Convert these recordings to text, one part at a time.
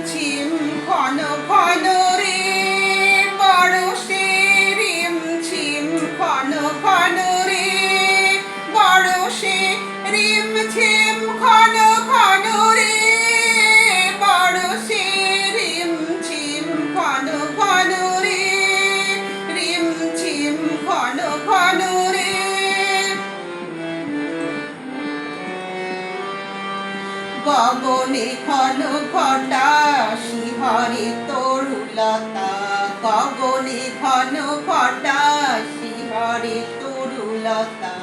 ঝিম ঘন ঘন রে বরষে রিম ঝিম ঘন ঘন রে বরষে রিম ঝিম ঘন ঘন রে বরষে রিম ঝিম ঘন ঘন রে রিম ঝিম ঘন ঘন রে গগনে ঘন ঘটা শিহরে তরুলতা গগনে ঘন ঘটা শিহরে তরুলতা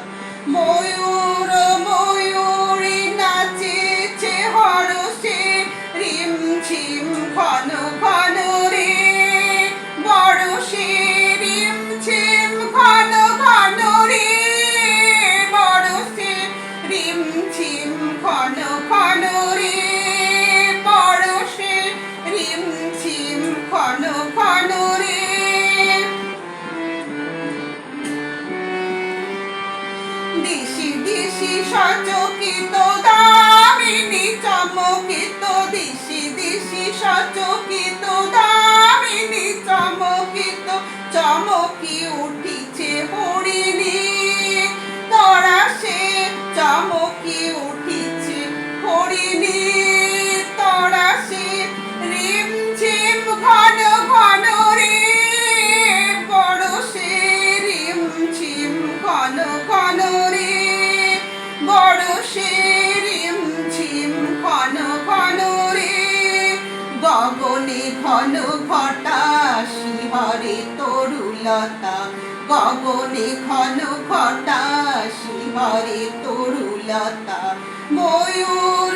ময়ূর ময়ূরী নাচেছে হরষে রিম ঝিম ঘন ঘন রে বরষে রিম ঝিম ঘন ঘন রে বরষে রিম ঝিম ঘন ঘন রে বরষে রিম ঝিম ঘন ঘন রে দিশি দিশি সচকিত দামিনী চমকিত দিশি দিশি সচকিত দামিনী চমকিত চমকি উঠিছে হরিণী তরাসে চমকি উঠিছে হরিণী তরাসে রিম ঝিম ঘন ঘন রে বরষে রিম ঝিম ঘন ঘন রে বরষে রিম ঝিম ঘন ঘন রে গগনে ঘন ঘটা শিহরে তরুলতা গগনে ঘন ঘটা শিহরে তরুলতা ময়ূর